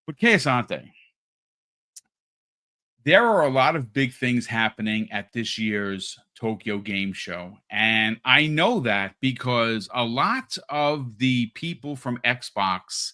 But que asante, there are a lot of big things happening at this year's Tokyo Game Show. And I know that because a lot of the people from Xbox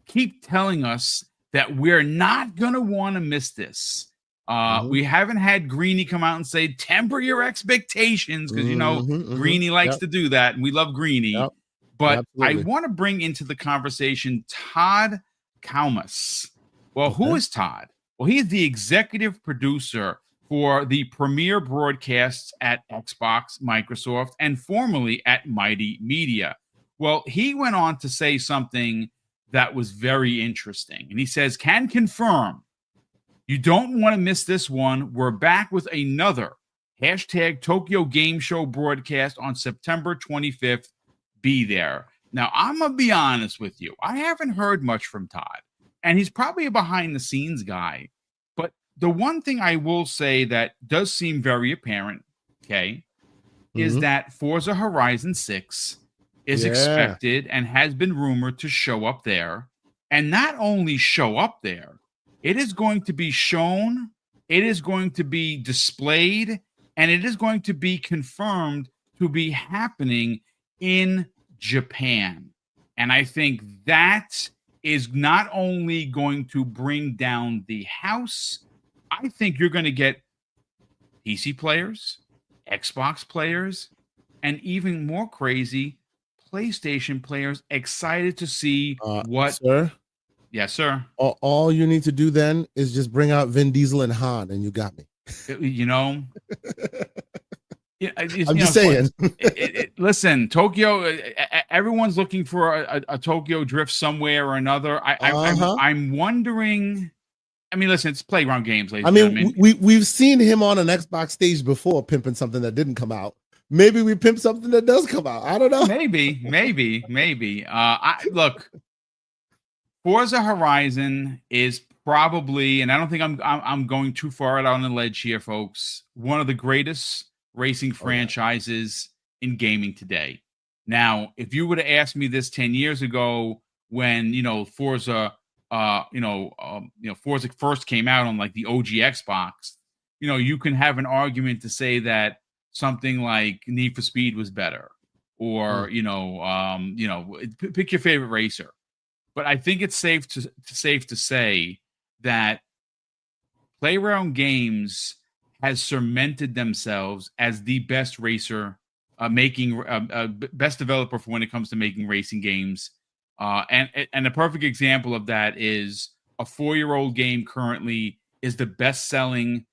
keep telling us that we're not going to want to miss this. Mm-hmm. We haven't had Greeny come out and say, temper your expectations, because, Greeny likes Yep. to do that. And we love Greeny. Yep. But I Absolutely. want to bring into the conversation Todd Kaumas. Well, who Okay. is Todd? Well, he is the executive producer for the premier broadcasts at Xbox, Microsoft, and formerly at Mighty Media. Well, he went on to say something that was very interesting. And he says, can confirm you don't want to miss this one. We're back with another hashtag Tokyo Game Show broadcast on September 25th. Be there. Now, I'm going to be honest with you. I haven't heard much from Todd, and he's probably a behind the scenes guy. But the one thing I will say that does seem very apparent, okay, is Mm-hmm. that Forza Horizon 6 is Yeah. expected and has been rumored to show up there. And not only show up there, it is going to be shown, it is going to be displayed, and it is going to be confirmed to be happening in Japan. And I think that is not only going to bring down the house, I think you're going to get PC players, Xbox players, and even more crazy, PlayStation players excited to see what. Sir, Yes, sir. all you need to do then is just bring out Vin Diesel and Han, and you got me. You know, I'm just saying. listen, Tokyo. Everyone's looking for a Tokyo drift somewhere or another. I'm wondering. I mean, listen, it's Playground Games, ladies and gentlemen. We've seen him on an Xbox stage before pimping something that didn't come out. Maybe we pimp something that does come out. I don't know. Maybe. Look, Forza Horizon is probably, and I don't think I'm going too far out on the ledge here, folks, one of the greatest racing franchises in gaming today. Now, if you would have asked me this 10 years ago when, Forza Forza first came out on like the OG Xbox, you can have an argument to say that something like Need for Speed was better, or pick your favorite racer. But I think it's safe to say that Playground Games has cemented themselves as the best racer, best developer for when it comes to making racing games. And a perfect example of that is a 4-year-old game currently is the best-selling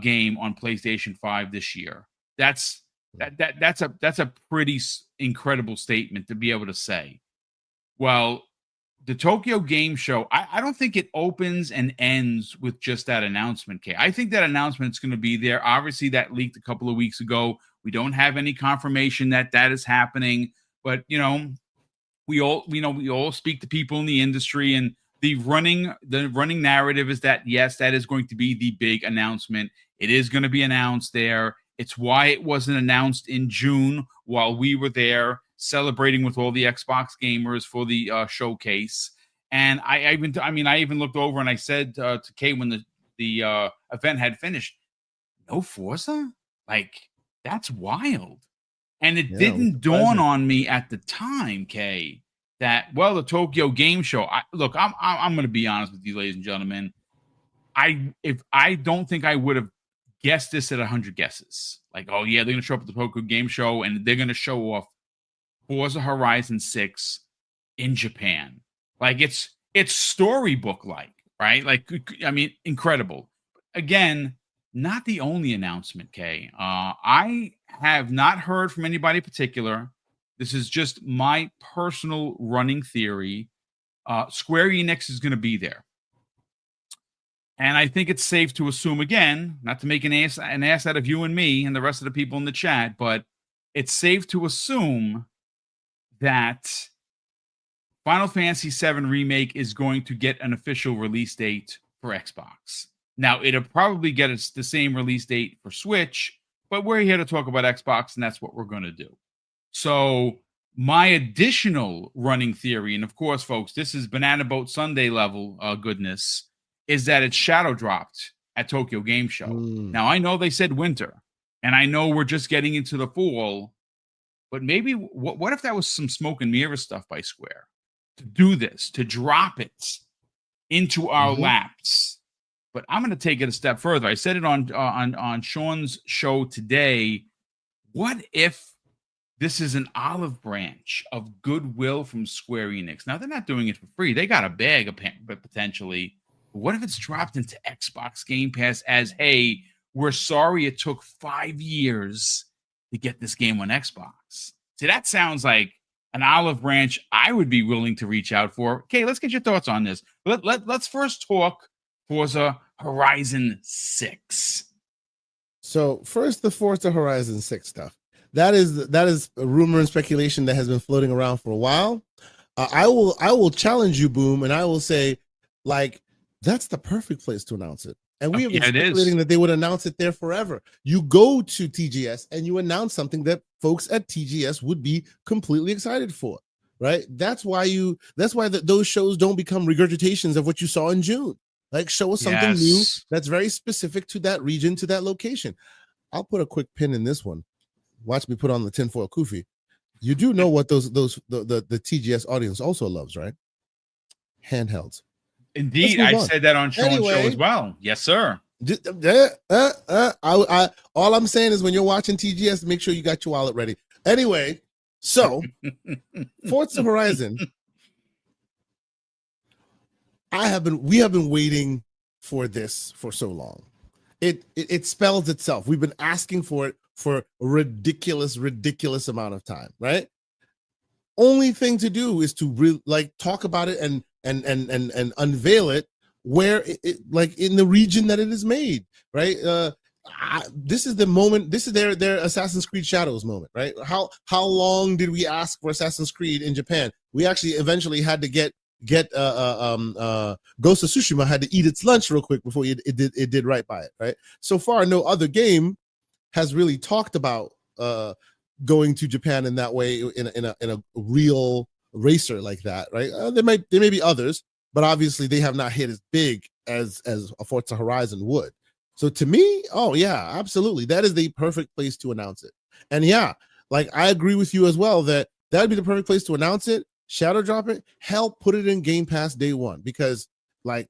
game on PlayStation 5 this year. That's a pretty incredible statement to be able to say. Well, the Tokyo Game Show, I don't think it opens and ends with just that announcement, Kay. I think that announcement's going to be there. Obviously, that leaked a couple of weeks ago. We don't have any confirmation that is happening, but we all speak to people in the industry, and the running narrative is that yes, that is going to be the big announcement. It is going to be announced there. It's why it wasn't announced in June while we were there celebrating with all the Xbox gamers for the showcase. And I even looked over and I said to Kay when the event had finished, no Forza? Like, that's wild. And it didn't dawn on me at the time, Kay, that the Tokyo Game Show. I'm going to be honest with you, ladies and gentlemen. I don't think I would have guessed this at 100 guesses. Like, oh yeah, they're going to show up at the Tokyo Game Show and they're going to show off Forza Horizon 6 in Japan. Like, it's storybook like, right? Like, I mean, incredible. Again, not the only announcement, Kay. I have not heard from anybody particular. This is just my personal running theory. Square Enix is going to be there. And I think it's safe to assume, again, not to make an ass out of you and me and the rest of the people in the chat, but it's safe to assume that Final Fantasy VII Remake is going to get an official release date for Xbox. Now, it'll probably get us the same release date for Switch, but we're here to talk about Xbox, and that's what we're going to do. So My additional running theory, and of course, folks, this is Banana Boat Sunday level goodness, is that it's shadow dropped at Tokyo Game Show. Now, I know they said winter, and I know we're just getting into the fall, but maybe what if that was some smoke and mirror stuff by Square to do this, to drop it into our laps? But I'm going to take it a step further. I said it on Sean's show today. What if this is an olive branch of goodwill from Square Enix? Now, they're not doing it for free. They got a bag, but potentially. What if it's dropped into Xbox Game Pass as, hey, we're sorry it took 5 years to get this game on Xbox? See, that sounds like an olive branch I would be willing to reach out for. Okay, let's get your thoughts on this. Let's first talk Forza Horizon 6. So first, the Forza Horizon 6 stuff. That is a rumor and speculation that has been floating around for a while. I will challenge you, Boom, and I will say, like, that's the perfect place to announce it. And we have been speculating that they would announce it there forever. You go to TGS and you announce something that folks at TGS would be completely excited for, right? That's why those shows don't become regurgitations of what you saw in June. Like, show us something new that's very specific to that region, to that location. I'll put a quick pin in this one. Watch me put on the tinfoil kufi. You do know what the TGS audience also loves, right? Handhelds. Indeed, I said that on Sean's show as well. Yes, sir. All I'm saying is when you're watching TGS, make sure you got your wallet ready. Anyway, so Forza Horizon, we have been waiting for this for so long. It spells itself. We've been asking for it for a ridiculous amount of time, right? Only thing to do is to talk about it and unveil it where it like in the region that it is made, right? This is the moment. This is their Assassin's Creed Shadows moment, right? How long did we ask for Assassin's Creed in Japan? We actually eventually had to get Ghost of Tsushima had to eat its lunch real quick before it did right by it, right? So far, no other game has really talked about going to Japan in that way, in a real racer like that, right? There may be others, but obviously they have not hit as big as a Forza Horizon would. So to me, oh yeah, absolutely, that is the perfect place to announce it. And yeah, like I agree with you as well that would be the perfect place to announce it. Shadow drop it, hell, put it in Game Pass day one, because like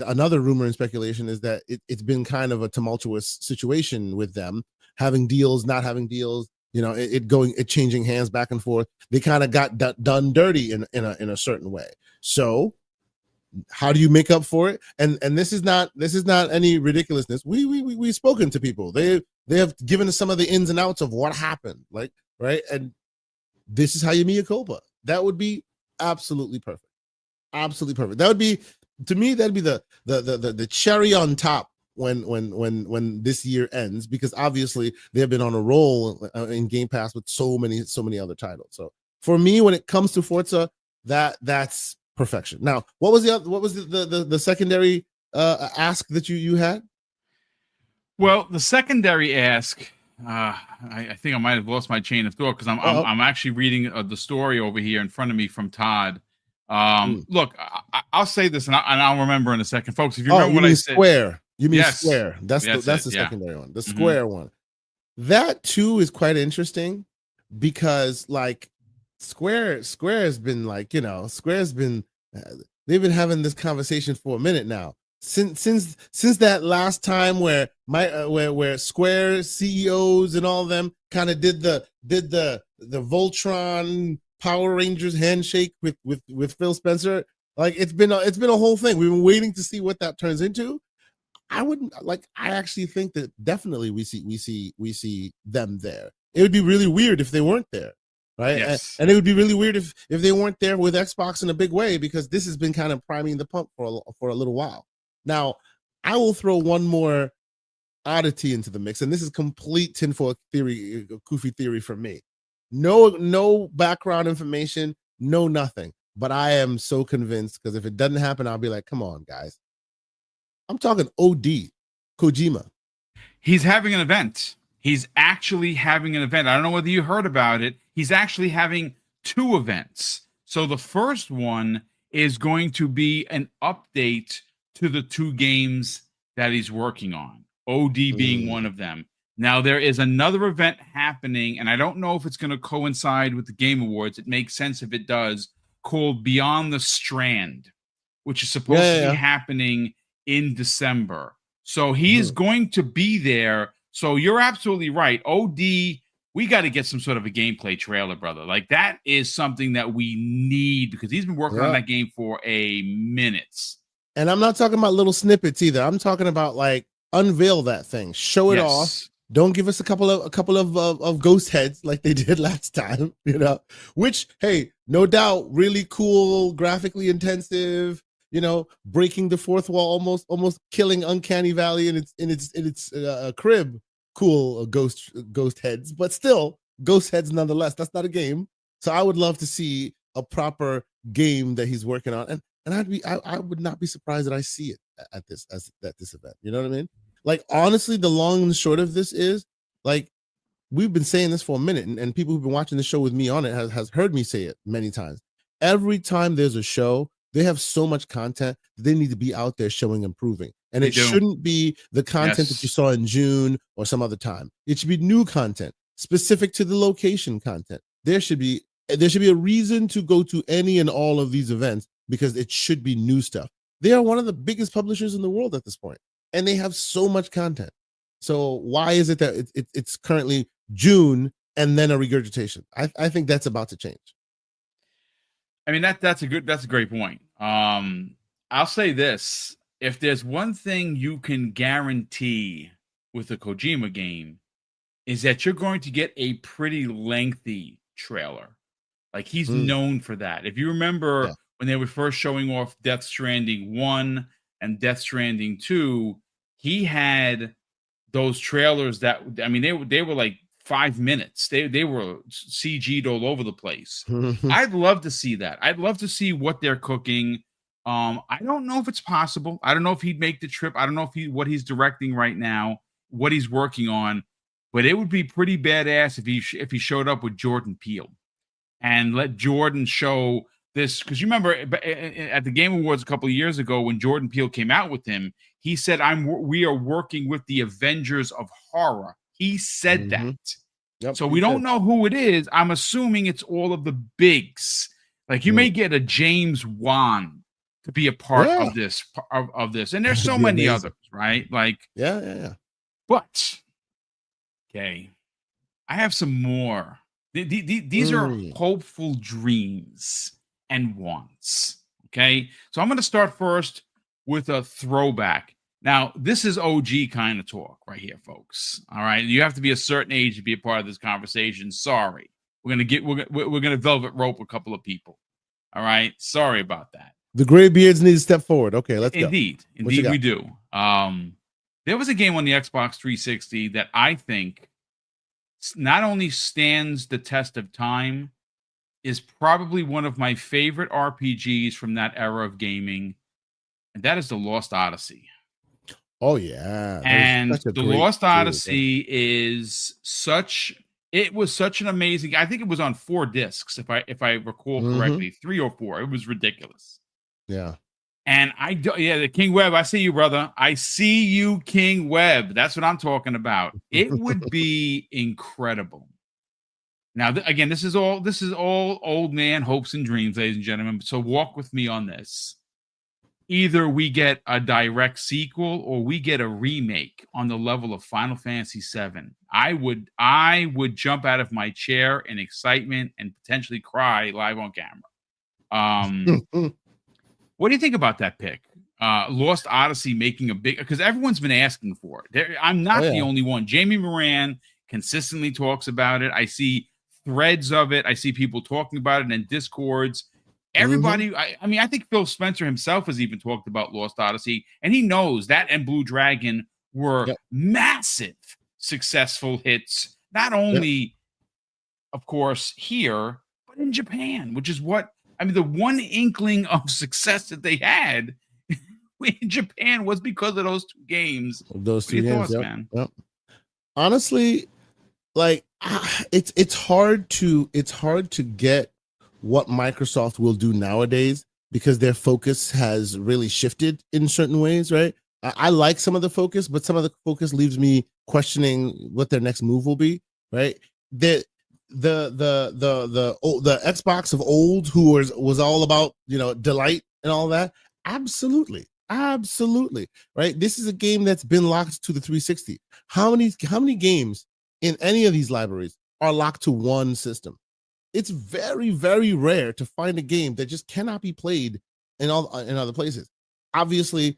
another rumor and speculation is that it's been kind of a tumultuous situation with them having deals, not having deals, you know, it changing hands back and forth. They kind of got done dirty in a certain way. So how do you make up for it? And this is not any ridiculousness. We've spoken to people. They have given us some of the ins and outs of what happened, like, right? And this is how you mea culpa. That would be absolutely perfect. Absolutely perfect. That would be, to me, that'd be the cherry on top when this year ends, because obviously they've been on a roll in Game Pass with so many other titles. So for me, when it comes to Forza, that's perfection. Now, what was the secondary ask that you had? Well, the secondary ask, I think I might have lost my chain of thought because I'm actually reading the story over here in front of me from Todd. Look, I'll say this and I'll remember in a second, folks. If you remember what I said, Square. You mean Square? That's the secondary one. The Square one. That too is quite interesting because like Square has been like, you know, Square's been they've been having this conversation for a minute now. Since that last time where where Square CEOs and all of them kind of did the Voltron Power Rangers handshake with Phil Spencer, like it's been a whole thing. We've been waiting to see what that turns into. I actually think that definitely we see them there. It would be really weird if they weren't there, right? Yes. And it would be really weird if they weren't there with Xbox in a big way, because this has been kind of priming the pump for a little while. Now, I will throw one more oddity into the mix, and this is complete tinfoil theory, Kufi theory from me. No background information, no nothing. But I am so convinced, because if it doesn't happen, I'll be like, come on, guys. I'm talking OD, Kojima. He's having an event. He's actually having an event. I don't know whether you heard about it. He's actually having 2 events. So the first one is going to be an update to the 2 games that he's working on, OD being one of them. Now, there is another event happening, and I don't know if it's going to coincide with the Game Awards. It makes sense if it does, called Beyond the Strand, which is supposed to be happening in December. So he is going to be there. So you're absolutely right. OD, we got to get some sort of a gameplay trailer, brother. Like, that is something that we need because he's been working on that game for a minute. And I'm not talking about little snippets either. I'm talking about like unveil that thing, show it off. Don't give us a couple of ghost heads like they did last time, you know. Which, hey, no doubt, really cool, graphically intensive. You know, breaking the fourth wall, almost killing Uncanny Valley in its crib. Cool ghost heads, but still ghost heads nonetheless. That's not a game. So I would love to see a proper game that he's working on, and I would not be surprised that I see it at this event. You know what I mean? Like, honestly, the long and the short of this is, like, we've been saying this for a minute, and people who've been watching the show with me on it has heard me say it many times. Every time there's a show, they have so much content that they need to be out there showing and proving. And it shouldn't be the content that you saw in June or some other time. It should be new content specific to the location content. There should be a reason to go to any and all of these events because it should be new stuff. They are one of the biggest publishers in the world at this point, and they have so much content. So why is it that it's currently June and then a regurgitation? I think that's about to change. I mean, that's a great point. I'll say this. If there's one thing you can guarantee with a Kojima game is that you're going to get a pretty lengthy trailer. Like, he's known for that. If you remember when they were first showing off Death Stranding 1 and Death Stranding 2, he had those trailers that, I mean, they were like 5 minutes. They were CG'd all over the place. I'd love to see that. I'd love to see what they're cooking. I don't know if it's possible. I don't know if he'd make the trip. I don't know if what he's directing right now, what he's working on, but it would be pretty badass if he showed up with Jordan Peele and let Jordan show this. Because you remember at the Game Awards a couple of years ago when Jordan Peele came out with him, he said, "We are working with the Avengers of horror." He said that. Yep, so we don't know who it is. I'm assuming it's all of the bigs. Like, you may get a James Wan to be a part of this, and there's so many others, right? Like, yeah. But okay, I have some more. These are hopeful dreams and wants. Okay, so I'm going to start first with a throwback. Now, this is OG kind of talk right here, folks. All right, you have to be a certain age to be a part of this conversation. Sorry, we're gonna velvet rope a couple of people. All right, sorry about that. The gray beards need to step forward. Okay, let's go. Indeed, we do. There was a game on the Xbox 360 that I think not only stands the test of time, is probably one of my favorite RPGs from that era of gaming, and that is the Lost Odyssey. Oh yeah, and the Lost Odyssey is it was such an amazing. I think it was on 4 discs, if I recall correctly, 3 or 4. It was ridiculous. Yeah. And the King Webb, I see you, brother. I see you, King Webb. That's what I'm talking about. It would be incredible. Now, again, this is all old man hopes and dreams, ladies and gentlemen. So walk with me on this. Either we get a direct sequel or we get a remake on the level of Final Fantasy VII. I would jump out of my chair in excitement and potentially cry live on camera. What do you think about that pick? Lost Odyssey making a big, because everyone's been asking for it. I'm not the only one. Jamie Moran consistently talks about it. I see threads of it. I see people talking about it in Discords. Everybody, I mean, I think Phil Spencer himself has even talked about Lost Odyssey, and he knows that and Blue Dragon were massive, successful hits, not only, of course, here, but in Japan, which is the one inkling of success that they had in Japan was because of those 2 games. Those 2 games, man. Yep. Honestly, like, it's hard to get what Microsoft will do nowadays because their focus has really shifted in certain ways, right? I like some of the focus, but some of the focus leaves me questioning what their next move will be, right? The Xbox of old, who was all about delight and all that, absolutely, right. This is a game that's been locked to the 360. How many games in any of these libraries are locked to one system? It's very, very rare to find a game that just cannot be played in other places. Obviously,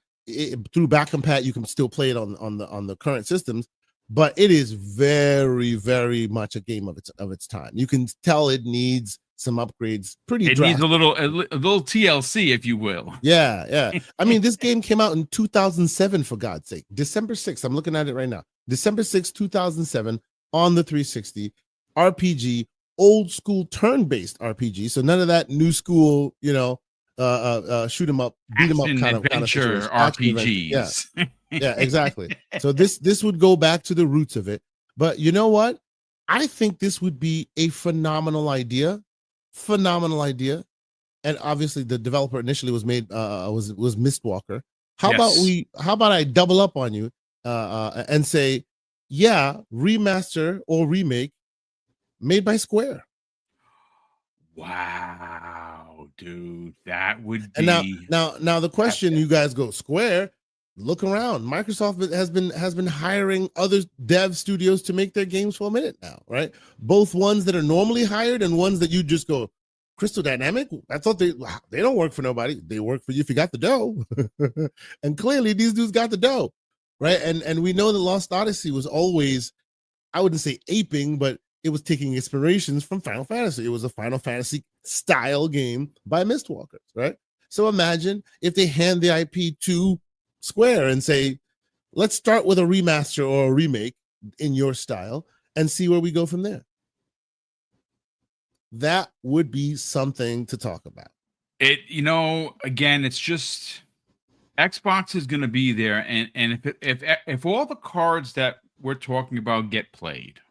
through back compat, you can still play it on the current systems, but it is very, very much a game of its time. You can tell it needs some upgrades. It needs a little TLC, if you will. Yeah. I mean, this game came out in 2007, for God's sake. December 6th. I'm looking at it right now. December 6th, 2007, on the 360. RPG, old school turn-based RPG. So none of that new school, shoot 'em up, beat 'em up kind of adventure RPGs. Yeah, exactly. So this would go back to the roots of it. But you know what? I think this would be a phenomenal idea. And obviously the developer initially was Mistwalker. How about I double up on you and say, yeah, remaster or remake made by Square. Wow, dude, that would be. And now the question, you guys go, Square, look around. Microsoft has been hiring other dev studios to make their games for a minute now, right? Both ones that are normally hired and ones that you just go, Crystal Dynamic, I thought they don't work for nobody. They work for you if you got the dough. And clearly these dudes got the dough, right? And we know that Lost Odyssey was always, I wouldn't say aping, but it was taking inspirations from Final Fantasy. It was a Final Fantasy style game by Mistwalkers, right? So imagine if they hand the IP to Square and say, let's start with a remaster or a remake in your style and see where we go from there. That would be something to talk about. Again, it's just Xbox is going to be there, and if all the cards that we're talking about get played,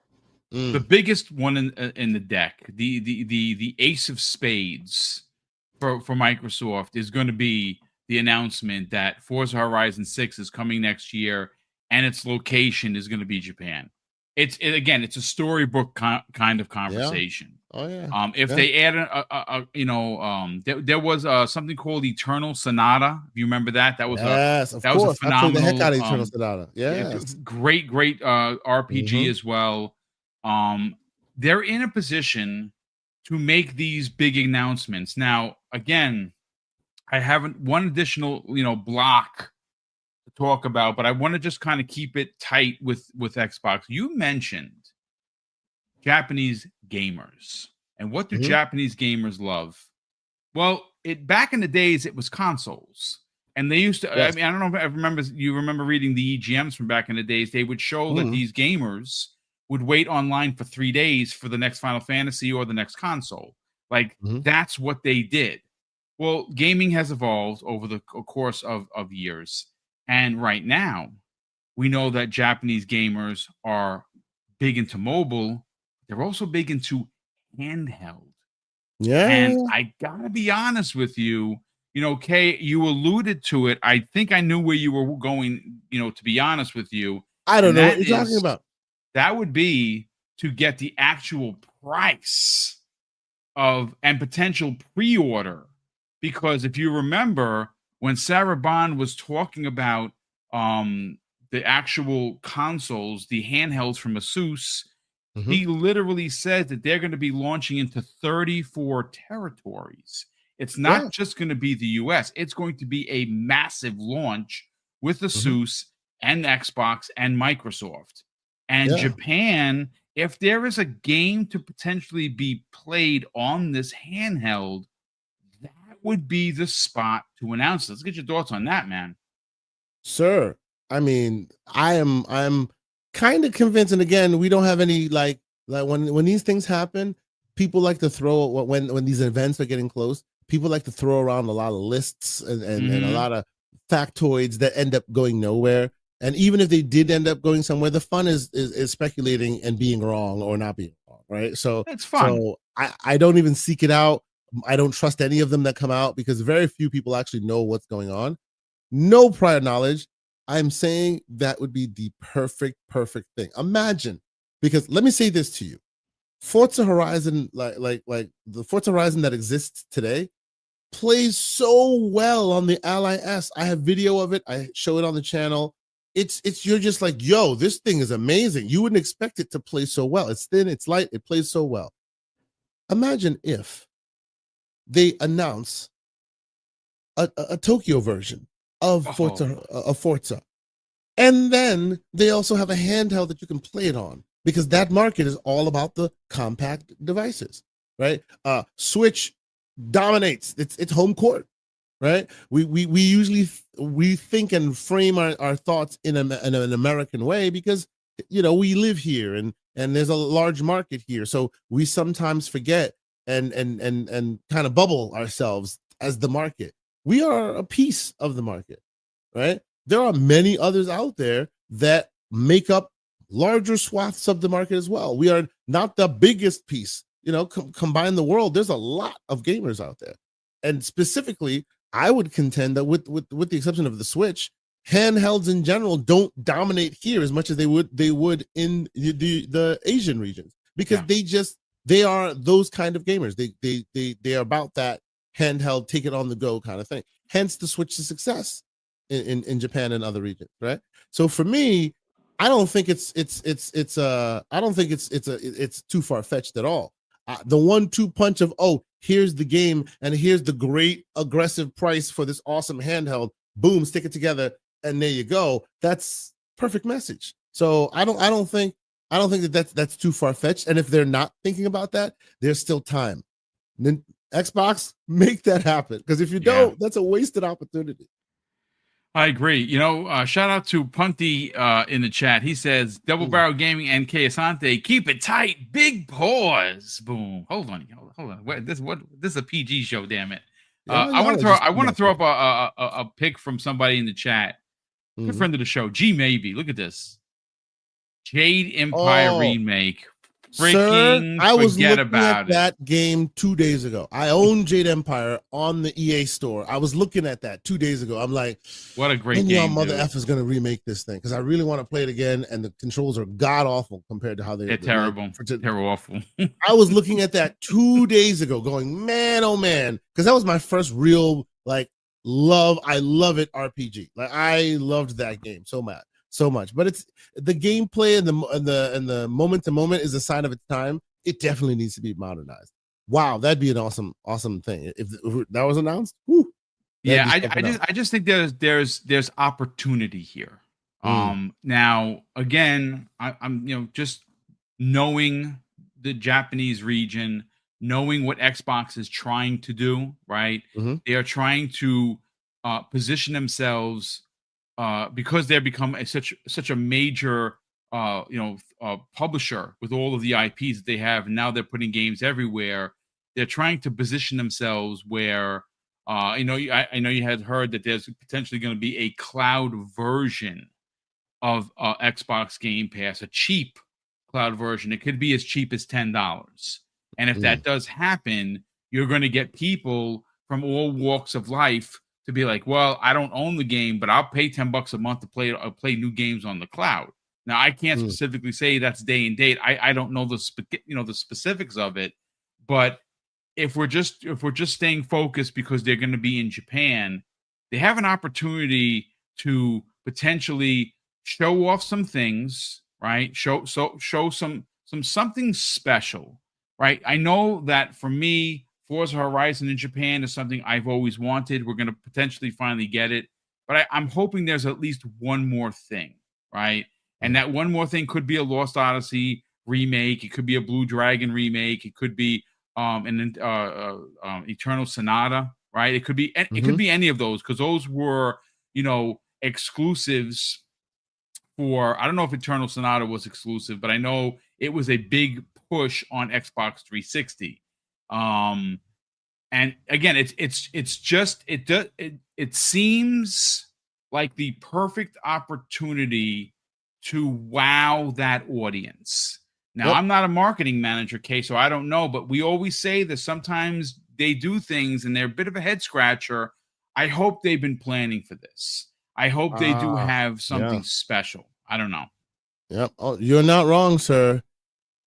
the biggest one in the deck, the ace of spades for Microsoft is going to be the announcement that Forza Horizon 6 is coming next year, and its location is going to be Japan. It's a storybook kind of conversation. Yeah. Oh yeah. If they add there was something called Eternal Sonata. If you remember that, that was a phenomenal. I played the heck out of Eternal Sonata. Yes. Great RPG as well. They're in a position to make these big announcements. Now, again, I haven't one additional block to talk about, but I want to just kind of keep it tight with Xbox. You mentioned Japanese gamers, and what do Japanese gamers love? Well, back in the days it was consoles, and they used to. Yes. I mean, I don't know if you remember reading the EGMs from back in the days. They would show that these gamers would wait online for 3 days for the next Final Fantasy or the next console. Like that's what they did. Well, gaming has evolved over the course of years, and right now we know that Japanese gamers are big into mobile. They're also big into handheld. Yeah. And I gotta be honest with you, Kay, you alluded to it. I think I knew where you were going, to be honest with you. I don't know what you're talking about. That would be to get the actual price and potential pre-order. Because if you remember when Sarah Bond was talking about the actual consoles, the handhelds from Asus, he literally said that they're going to be launching into 34 territories. It's not just going to be the US. It's going to be a massive launch with Asus and Xbox and Microsoft. And Japan, if there is a game to potentially be played on this handheld, that would be the spot to announce. Let's get your thoughts on that, man. Sir, I mean, I'm kind of convinced, and again, we don't have any like when these things happen, people like to throw when these events are getting close, people like to throw around a lot of lists and a lot of factoids that end up going nowhere. And even if they did end up going somewhere, the fun is speculating and being wrong or not being wrong, right? So it's fun. So I don't even seek it out, I don't trust any of them that come out because very few people actually know what's going on. No prior knowledge. I'm saying that would be the perfect thing. Imagine, because let me say this to you. Forza Horizon, like the Forza Horizon that exists today, plays so well on the Ally S. I have video of it. I show it on the channel. It's you're just like, yo, this thing is amazing. You wouldn't expect it to play so well. It's thin, it's light, it plays so well. Imagine if they announce a Tokyo version of Forza, and then they also have a handheld that you can play it on, because that market is all about the compact devices, right? Switch dominates. It's home court, right? We usually we think and frame our thoughts in an American way because we live here and there's a large market here, so we sometimes forget and kind of bubble ourselves as the market. We are a piece of the market, right? There are many others out there that make up larger swaths of the market as well. We are not the biggest piece. Combine the world, there's a lot of gamers out there. And specifically, I would contend that with the exception of the Switch, handhelds in general don't dominate here as much as they would in the Asian regions, because they are those kind of gamers. They are about that handheld, take it on the go kind of thing. Hence the Switch's success in Japan and other regions, right? So for me, I don't think it's too far-fetched at all. The 1-2 punch of, here's the game and here's the great aggressive price for this awesome handheld, boom, stick it together and there you go. That's perfect message. So I don't think that's too far-fetched. And if they're not thinking about that, there's still time. Then Xbox, make that happen, because if you don't, that's a wasted opportunity. I agree. Shout out to Punty in the chat. He says, Double Barrel Gaming and K Asante, keep it tight. Big pause. Boom. Hold on. This is a PG show, damn it. I want to throw up a pic from somebody in the chat. Good friend of the show, G Maybe. Look at this. Jade Empire remake. Freaking I was forget looking about at that game 2 days ago. I own Jade Empire on the EA store. I was looking at that 2 days ago. I'm like, what a great game! Mother F is going to remake this thing, because I really want to play it again. And the controls are god awful compared to how they're terrible. They're awful. I was looking at that 2 days ago, going, man, oh man, because that was my first real love. I love it RPG. I loved that game so much, but it's the gameplay and the moment to moment is a sign of its time. It definitely needs to be modernized. Wow, that'd be an awesome thing if that was announced. I just think there's opportunity here. Now again, I'm just knowing the Japanese region, knowing what Xbox is trying to do, right? They are trying to position themselves because they've become such a major publisher with all of the IPs that they have, and now they're putting games everywhere. They're trying to position themselves where I know you had heard that there's potentially going to be a cloud version of Xbox Game Pass, a cheap cloud version. It could be as cheap as $10. And if that does happen, you're going to get people from all walks of life to be like, well, I don't own the game, but I'll pay $10 a month to play new games on the cloud. Now, I can't specifically say that's day and date. I don't know the specifics of it, but if we're just staying focused because they're going to be in Japan, they have an opportunity to potentially show off some things, right? Show something special, right? I know that for me, Forza Horizon in Japan is something I've always wanted. We're going to potentially finally get it, but I'm hoping there's at least one more thing, right? And that one more thing could be a Lost Odyssey remake. It could be a Blue Dragon remake. It could be an Eternal Sonata, right? It could be it could be any of those, because those were exclusives for. I don't know if Eternal Sonata was exclusive, but I know it was a big push on Xbox 360. And again, it seems like the perfect opportunity to wow that audience. Now, I'm not a marketing manager, Kay, so I don't know, but we always say that sometimes they do things and they're a bit of a head scratcher. I hope they've been planning for this. I hope they do have something special. I don't know. Yep. Oh, you're not wrong, sir.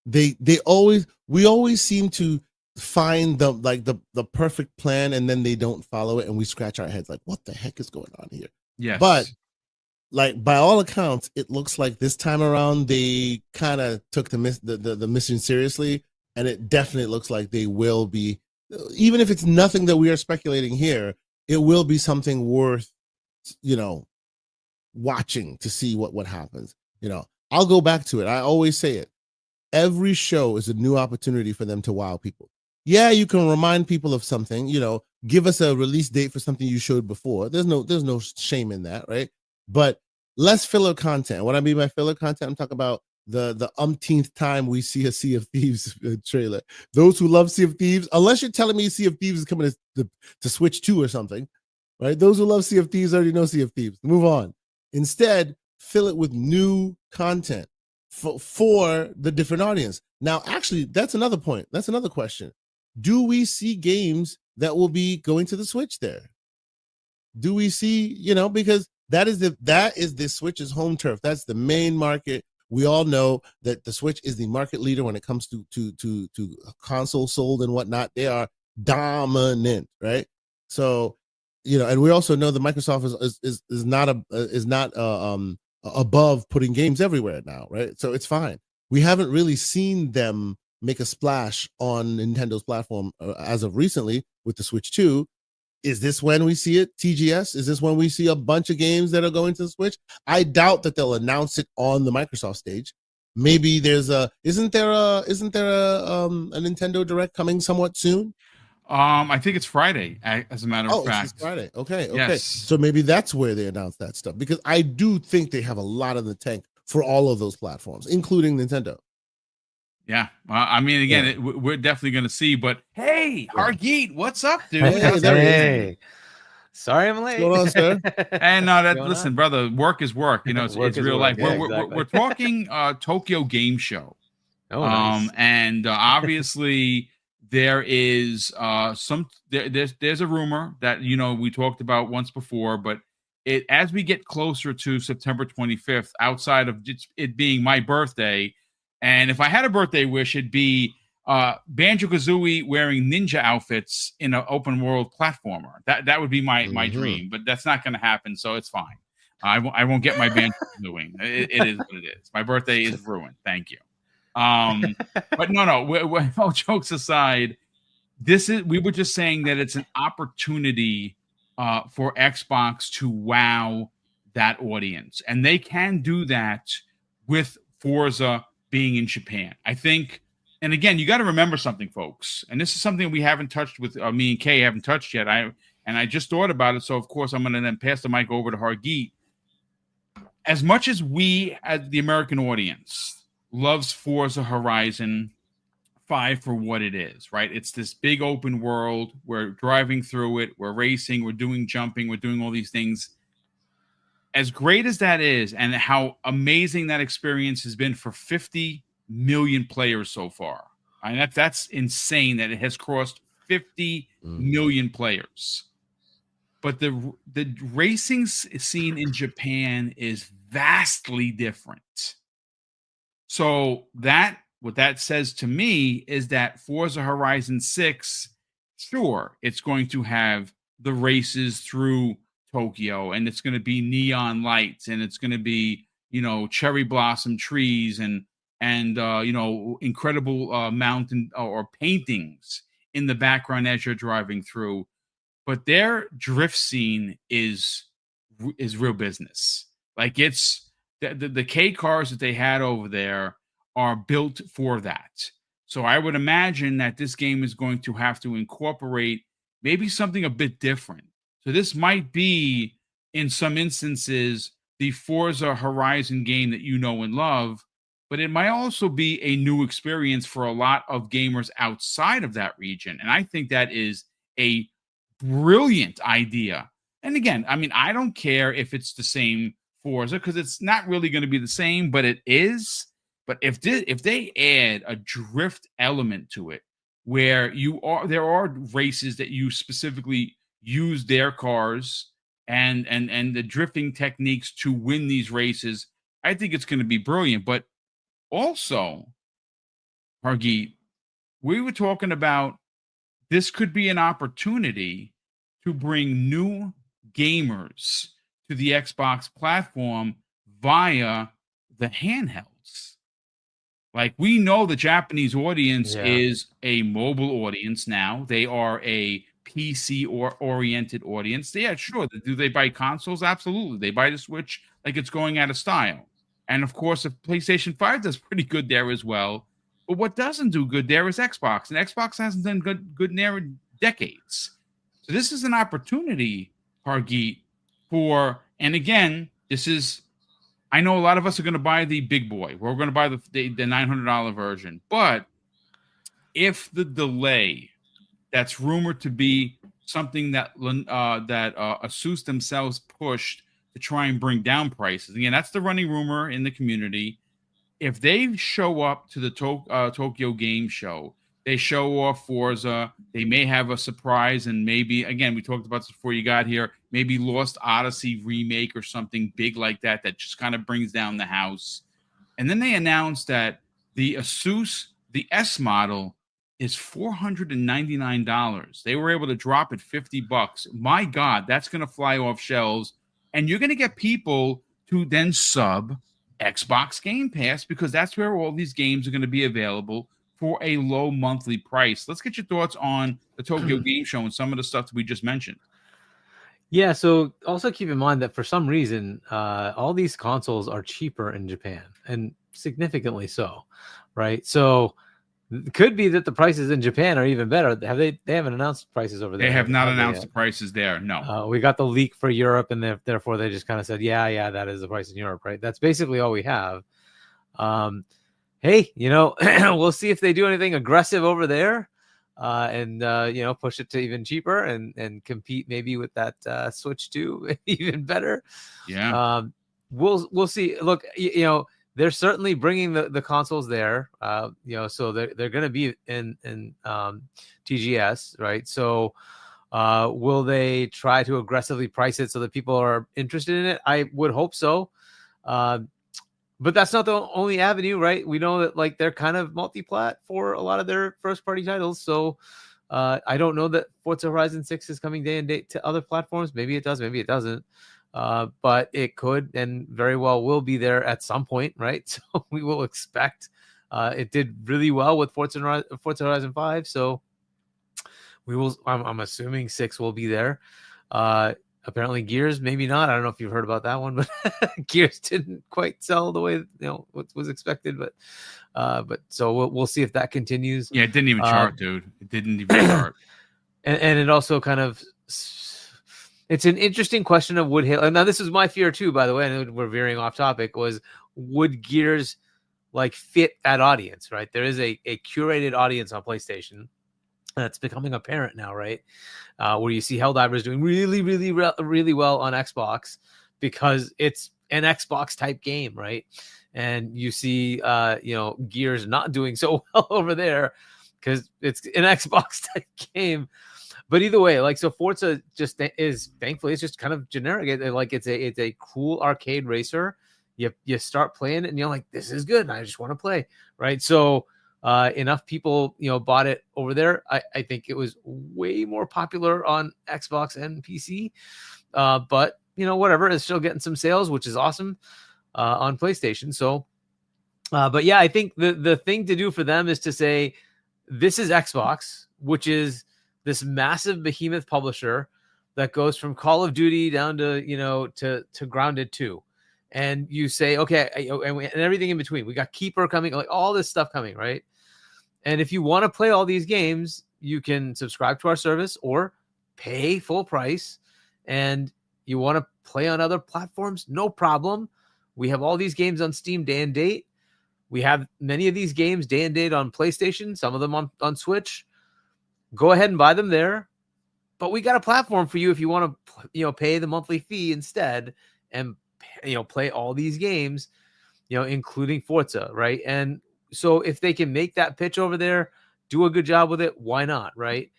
We always seem to find the perfect plan, and then they don't follow it, and we scratch our heads like, what the heck is going on here? Yes. But like, by all accounts, it looks like this time around they kind of took the mission seriously, and it definitely looks like they will be, even if it's nothing that we are speculating here, it will be something worth, watching to see what happens. I'll go back to it. I always say it. Every show is a new opportunity for them to wow people. Yeah, you can remind people of something, give us a release date for something you showed before. There's no shame in that, right? But less filler content. What I mean by filler content, I'm talking about the umpteenth time we see a Sea of Thieves trailer. Those who love Sea of Thieves, unless you're telling me Sea of Thieves is coming to Switch 2 or something, right? Those who love Sea of Thieves already know Sea of Thieves. Move on. Instead, fill it with new content for the different audience. Now, actually, that's another point. That's another question. Do we see games that will be going to the Switch there? Do we see, because that is the Switch's home turf. That's the main market. We all know that the Switch is the market leader when it comes to console sold and whatnot. They are dominant, right? So, and we also know that Microsoft is not above putting games everywhere now, right? So it's fine. We haven't really seen them make a splash on Nintendo's platform as of recently with the Switch 2. Is this when we see it? TGS? Is this when we see a bunch of games that are going to the Switch? I doubt that they'll announce it on the Microsoft stage. Maybe isn't there a Nintendo Direct coming somewhat soon? I think it's Friday, as a matter of fact. It's Friday. Okay. Yes. So maybe that's where they announce that stuff, because I do think they have a lot in the tank for all of those platforms, including Nintendo. Yeah. I mean, again, we're definitely going to see, but hey, Hargeet, what's up, dude? Hey. Sorry I'm late. What's going on, sir? And listen, brother, work is work. It's real life. Yeah, we're talking Tokyo Game Show. Oh, nice. And obviously there is there's a rumor that we talked about once before, but as we get closer to September 25th, outside of it being my birthday, and if I had a birthday wish, it'd be Banjo-Kazooie wearing ninja outfits in an open world platformer. That would be my dream, but that's not going to happen, so it's fine. I won't get my Banjo-Kazooie. It is what it is. My birthday is ruined. Thank you. But no. All jokes aside, we were just saying that it's an opportunity for Xbox to wow that audience, and they can do that with Forza being in Japan. I think, and again, you got to remember something, folks, and this is something we haven't touched with me and Kay haven't touched yet. I just thought about it, so of course I'm going to then pass the mic over to Hargeet. As much as we, as the American audience, loves Forza Horizon 5 for what it is, right? It's this big open world. We're driving through it. We're racing. We're doing jumping. We're doing all these things. As great as that is, and how amazing that experience has been for 50 million players so far. I mean, that's insane that it has crossed 50 million players. But the racing scene in Japan is vastly different. So what that says to me is that Forza Horizon 6, sure, it's going to have the races through Tokyo, and it's going to be neon lights, and it's going to be, cherry blossom trees and incredible mountain or paintings in the background as you're driving through. But their drift scene is real business. Like, it's the K cars that they had over there are built for that. So I would imagine that this game is going to have to incorporate maybe something a bit different. So this might be, in some instances, the Forza Horizon game that you know and love, but it might also be a new experience for a lot of gamers outside of that region. And I think that is a brilliant idea. And again, I mean, I don't care if it's the same Forza, because it's not really going to be the same, but it is. But if they add a drift element to it, where there are races that you specifically use their cars and the drifting techniques to win these races. I think it's going to be brilliant. But also, Hargeet, we were talking about this could be an opportunity to bring new gamers to the Xbox platform via the handhelds. Like, we know the Japanese audience is a mobile audience now. They are a PC oriented audience. Yeah, sure. Do they buy consoles? Absolutely. They buy the Switch like it's going out of style. And of course, if PlayStation 5 does pretty good there as well. But what doesn't do good there is Xbox. And Xbox hasn't done good there in decades. So this is an opportunity, Hargeet, and again, I know a lot of us are going to buy the big boy. We're going to buy the $900 version. But if the delay that's rumored to be something that Asus themselves pushed to try and bring down prices, again, that's the running rumor in the community. If they show up to the Tokyo Game Show, they show off Forza, they may have a surprise, and maybe, again, we talked about this before you got here, maybe Lost Odyssey remake or something big like that just kind of brings down the house. And then they announced that the Asus, the S model, is $499. They were able to drop it $50. My God, that's going to fly off shelves. And you're going to get people to then sub Xbox Game Pass, because that's where all these games are going to be available for a low monthly price. Let's get your thoughts on the Tokyo Game Show and some of the stuff that we just mentioned. Yeah, so also keep in mind that for some reason, all these consoles are cheaper in Japan, and significantly so, right? So it could be that the prices in Japan are even better. They haven't announced prices over there. They have not announced the prices there. No. We got the leak for Europe, and therefore they just kind of said, yeah, that is the price in Europe, right? That's basically all we have. Hey, we'll see if they do anything aggressive over there, and push it to even cheaper and compete maybe with that Switch 2 even better. Yeah. We'll see. Look, they're certainly bringing the consoles there, so they're going to be in TGS, right? So will they try to aggressively price it so that people are interested in it? I would hope so. But that's not the only avenue, right? We know that they're kind of multi-plat for a lot of their first-party titles. So I don't know that Forza Horizon 6 is coming day and date to other platforms. Maybe it does, maybe it doesn't. But it could and very well will be there at some point, right? So we will expect. It did really well with Forza Horizon 5, so we will. I'm assuming 6 will be there. Apparently Gears, maybe not. I don't know if you've heard about that one, but Gears didn't quite sell the way what was expected. But so we'll see if that continues. Yeah, it didn't even chart, dude. It didn't even chart. And it also kind of. It's an interesting question of would Halo. Now, this is my fear too, by the way. And we're veering off topic. Was would Gears fit that audience? Right, there is a curated audience on PlayStation that's becoming apparent now, right? Where you see Helldivers doing really, really, really well on Xbox because it's an Xbox type game, right? And you see, Gears not doing so well over there because it's an Xbox type game. But either way, so Forza just is, thankfully, it's just kind of generic. It's a cool arcade racer. You start playing it and you're like, this is good. And I just want to play, right? So enough people, bought it over there. I think it was way more popular on Xbox and PC. But whatever, it's still getting some sales, which is awesome on PlayStation. So, but yeah, I think the thing to do for them is to say, this is Xbox, which is this massive behemoth publisher that goes from Call of Duty down to, to Grounded 2. And you say, okay, and everything in between. We got Keeper coming, all this stuff coming, right? And if you want to play all these games, you can subscribe to our service or pay full price. And you want to play on other platforms, no problem. We have all these games on Steam day and date. We have many of these games day and date on PlayStation, some of them on Switch. Go ahead and buy them there. But we got a platform for you if you want to, pay the monthly fee instead and, play all these games, including Forza, right? And so if they can make that pitch over there, do a good job with it, why not, right?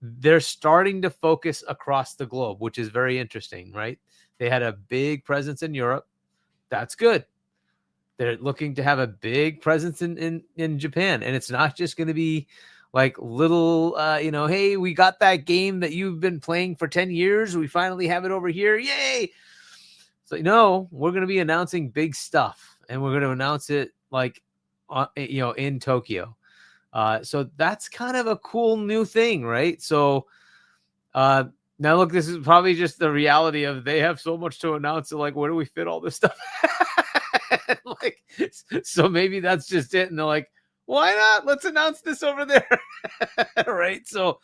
They're starting to focus across the globe, which is very interesting, right? They had a big presence in Europe. That's good. They're looking to have a big presence in Japan. And it's not just going to be like little, hey, we got that game that you've been playing for 10 years. We finally have it over here. Yay. So, no, we're going to be announcing big stuff, and we're going to announce it like, in Tokyo. So that's kind of a cool new thing, right? So now look, this is probably just the reality of they have so much to announce. So like, where do we fit all this stuff? Like, so maybe that's just it. And they're like, why not? Let's announce this over there. Right. So,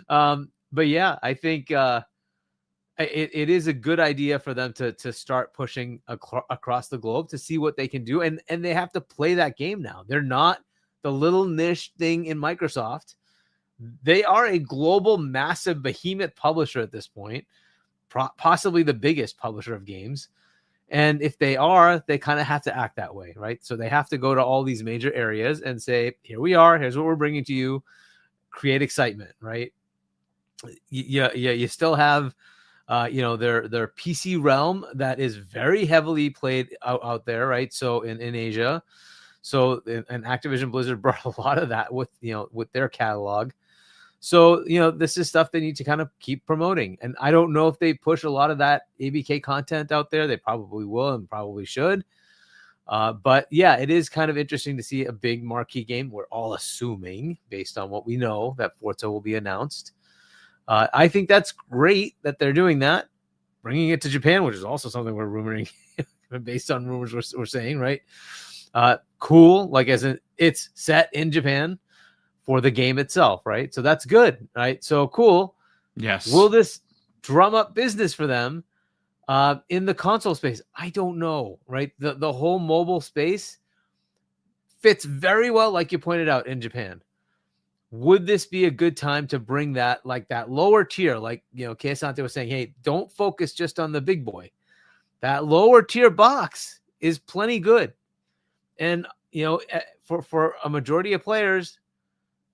but yeah, I think it is a good idea for them to start pushing across the globe to see what they can do. And they have to play that game now. They're not the little niche thing in Microsoft. They are a global, massive behemoth publisher at this point, possibly the biggest publisher of games. And if they are, they kind of have to act that way, right? So they have to go to all these major areas and say, here we are, here's what we're bringing to you, create excitement, right? You still have, their PC realm that is very heavily played out there, right? So in Asia. So, and Activision Blizzard brought a lot of that with their catalog. So, this is stuff they need to kind of keep promoting. And I don't know if they push a lot of that ABK content out there. They probably will and probably should. But yeah, it is kind of interesting to see a big marquee game. We're all assuming, based on what we know, that Forza will be announced. I think that's great that they're doing that, bringing it to Japan, which is also something we're rumoring based on rumors we're saying, right? Cool. Like, as in, it's set in Japan for the game itself, right? So that's good, right? So cool. Yes. Will this drum up business for them in the console space? I don't know, right? The whole mobile space fits very well, like you pointed out, in Japan. Would this be a good time to bring that, like that lower tier, like, Keisante was saying, hey, don't focus just on the big boy. That lower tier box is plenty good. And, for a majority of players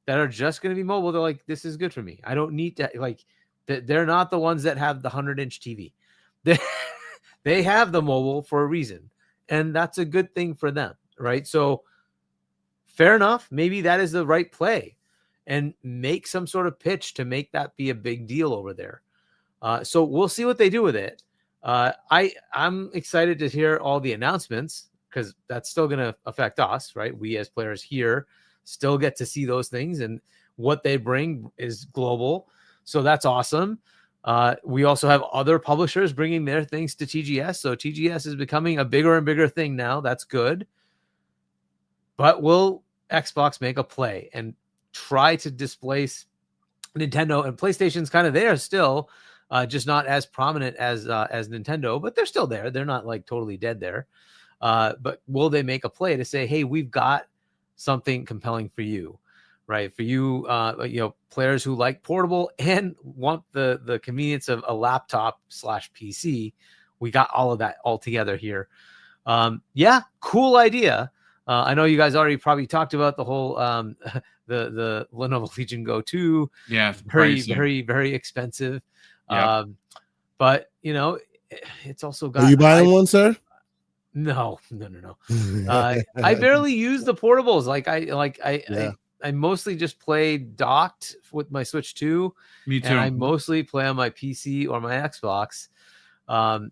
that are just going to be mobile, they're like, this is good for me. I don't need to, like, they're not the ones that have the 100-inch TV. They have the mobile for a reason, and that's a good thing for them, right? So fair enough. Maybe that is the right play, and make some sort of pitch to make that be a big deal over there. So we'll see what they do with it. I'm excited to hear all the announcements, because that's still going to affect us, right? We as players here still get to see those things, and what they bring is global. So that's awesome. We also have other publishers bringing their things to TGS. So TGS is becoming a bigger and bigger thing now. That's good. But will Xbox make a play and try to displace Nintendo? And PlayStation's kind of there still, just not as prominent as Nintendo, but they're still there. They're not like totally dead there. But will they make a play to say, hey, we've got something compelling for you, right? For you, players who like portable and want the convenience of a laptop / PC. We got all of that all together here. Yeah, cool idea. I know you guys already probably talked about the whole the Lenovo Legion Go 2. Yeah, very, pricey. very, very expensive. Yep. But it's also got. Are you buying one, sir? No. I barely use the portables. I mostly just play docked with my Switch 2. Me too. And I mostly play on my PC or my Xbox.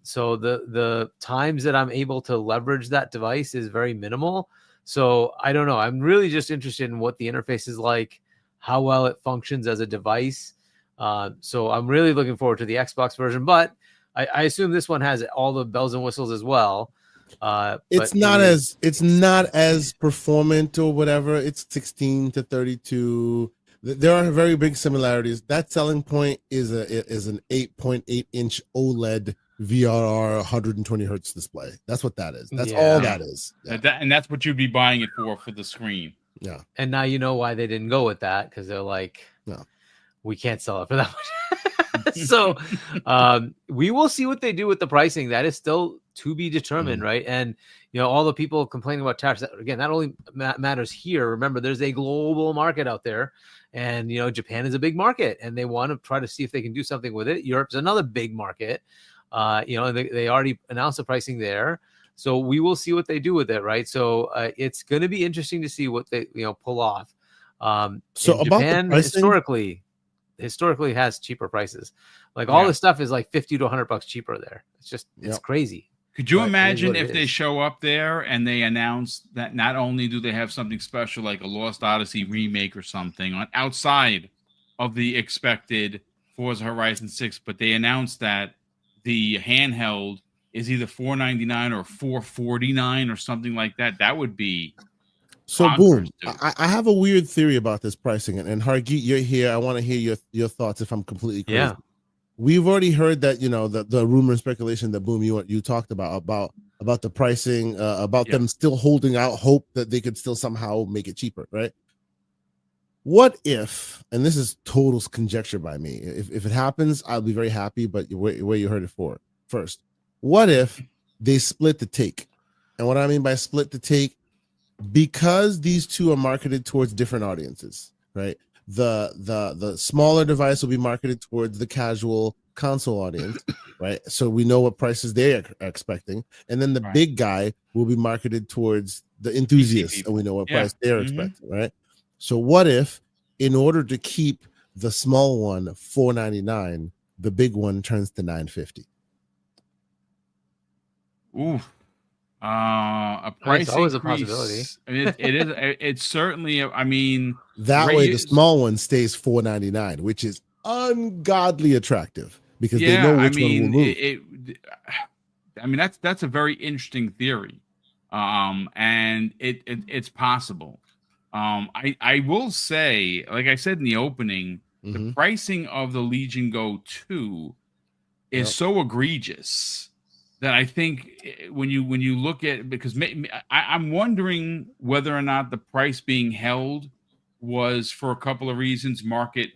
So the times that I'm able to leverage that device is very minimal. So I don't know. I'm really just interested in what the interface is like, how well it functions as a device. So I'm really looking forward to the Xbox version, but I assume this one has all the bells and whistles as well. It's not as performant or whatever. It's 16 to 32. There are very big similarities. That selling point is an 8.8 inch OLED VRR 120 hertz display. That's what that is. That's all that is. Yeah. And that's what you'd be buying it for the screen. Yeah. And now you know why they didn't go with that, because they're like, no, we can't sell it for that much. So we will see what they do with the pricing. That is still to be determined, right? And all the people complaining about tariffs, again, that only matters here. Remember, there's a global market out there, and Japan is a big market, and they want to try to see if they can do something with it. Europe's another big market. They already announced the pricing there. So we will see what they do with it, right? So it's going to be interesting to see what they pull off. So about Japan, the pricing, historically has cheaper prices. Like all this stuff is like $50 to $100 cheaper there. It's crazy. Could you imagine if they show up there and they announce that not only do they have something special like a Lost Odyssey remake or something on outside of the expected Forza Horizon 6, but they announced that the handheld is either $499 or $449 or something like that. That would be so boom. I have a weird theory about this pricing, and Hargeet, you're here. I want to hear your thoughts if I'm completely crazy. Yeah. We've already heard that the rumor and speculation that Boom you talked about the pricing, about them still holding out hope that they could still somehow make it cheaper, right? What if, and this is total conjecture by me, if it happens, I'll be very happy, but where you heard it first. What if they split the take? And what I mean by split the take, because these two are marketed towards different audiences, right? The smaller device will be marketed towards the casual console audience, right? So we know what prices they are expecting. And then the big guy will be marketed towards the enthusiasts, and we know what price they're expecting, right? So what if, in order to keep the small one $499, the big one turns to $950? Ooh. A price it's always increase. A possibility. I mean, it is. It's certainly. I mean, that way the small one stays $499, which is ungodly attractive because they know which one will move. I mean, that's a very interesting theory, and it's possible. I will say, like I said in the opening, the pricing of the Legion Go 2 is so egregious that I think when you look at, because I'm wondering whether or not the price being held was for a couple of reasons, market,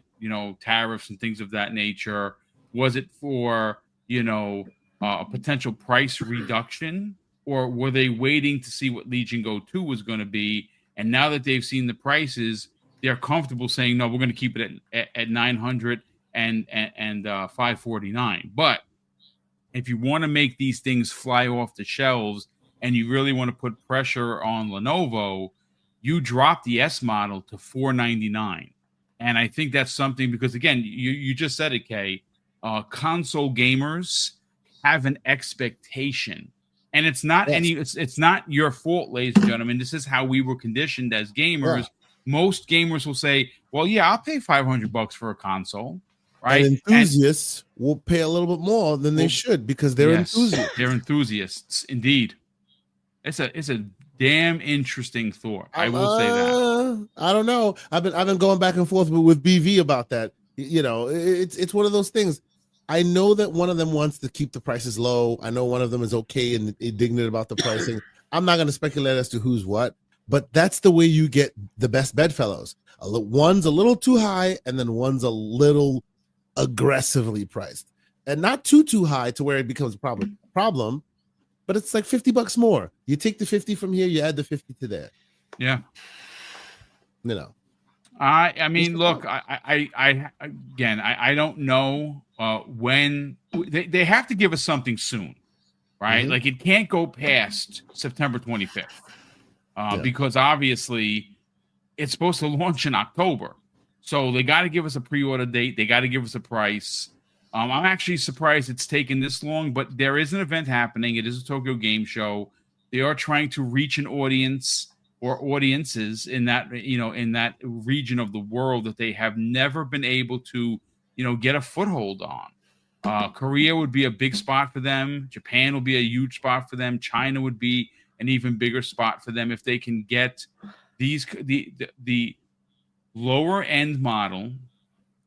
tariffs and things of that nature. Was it for, a potential price reduction, or were they waiting to see what Legion Go 2 was going to be? And now that they've seen the prices, they're comfortable saying, no, we're going to keep it at 900 and 549. But if you want to make these things fly off the shelves and you really want to put pressure on Lenovo, you drop the S model to $499. And I think that's something, because again, you just said it, Kay, console gamers have an expectation. And it's not it's not your fault, ladies and gentlemen. This is how we were conditioned as gamers. Yeah. Most gamers will say, well, yeah, I'll pay $500 for a console. Right? And enthusiasts will pay a little bit more than they should because they're enthusiasts. They're enthusiasts, indeed. It's a damn interesting thought. I will say that. I don't know. I've been going back and forth with BV about that. It's one of those things. I know that one of them wants to keep the prices low. I know one of them is okay and indignant about the pricing. I'm not going to speculate as to who's what, but that's the way you get the best bedfellows. One's a little too high, and then one's a little aggressively priced, and not too high to where it becomes a problem, but it's like $50 more. You take the 50 from here, you add the 50 to there. Yeah. I mean, look, I don't know when they have to give us something soon, right? Like it can't go past September 25th because obviously it's supposed to launch in October. So they got to give us a pre-order date. They got to give us a price. I'm actually surprised it's taken this long, but there is an event happening. It is a Tokyo Game Show. They are trying to reach an audience or audiences in that, in that region of the world that they have never been able to, get a foothold on. Korea would be a big spot for them. Japan will be a huge spot for them. China would be an even bigger spot for them if they can get the lower end model,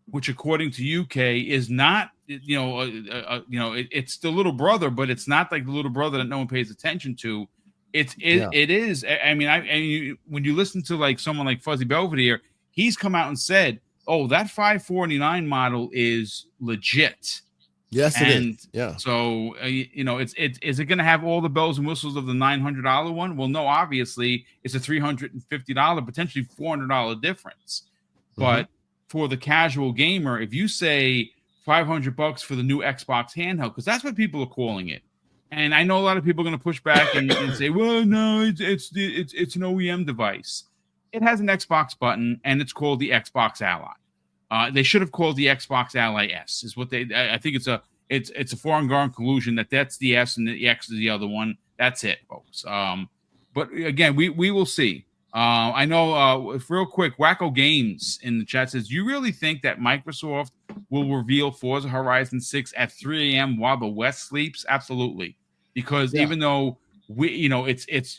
which according to UK is not, it's the little brother, but it's not like the little brother that no one pays attention to. It is. I mean, when you listen to like someone like Fuzzy Belvedere, he's come out and said oh, that 549 model is legit. Yes, it And is. Yeah. so, you know, is it going to have all the bells and whistles of the $900 one? Well, no, obviously it's a $350, potentially $400 difference. But for the casual gamer, if you say $500 for the new Xbox handheld, because that's what people are calling it. And I know a lot of people are going to push back and say, well, no, it's an OEM device. It has an Xbox button and it's called the Xbox Ally. They should have called the Xbox Ally S. Is what they. I think it's a foregone conclusion that's the S and the X is the other one. That's it, folks. But again, we will see. I know. Real quick, Wacko Games in the chat says, "You really think that Microsoft will reveal Forza Horizon 6 at 3 a.m. while the West sleeps?" Absolutely, because even though it's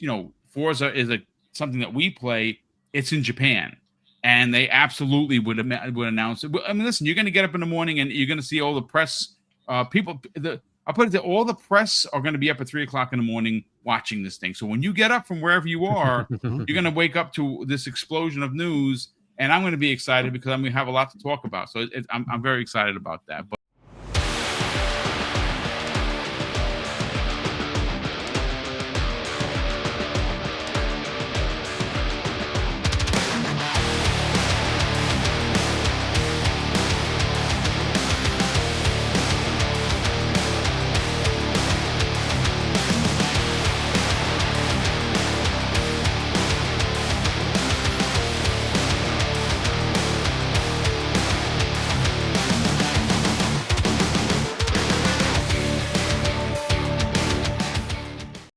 Forza is something that we play, it's in Japan. And they absolutely would announce it. I mean, listen, you're going to get up in the morning and you're going to see all the press people. I'll put it that all the press are going to be up at 3 o'clock in the morning watching this thing. So when you get up from wherever you are, you're going to wake up to this explosion of news. And I'm going to be excited because I'm going to have a lot to talk about. So I'm very excited about that. But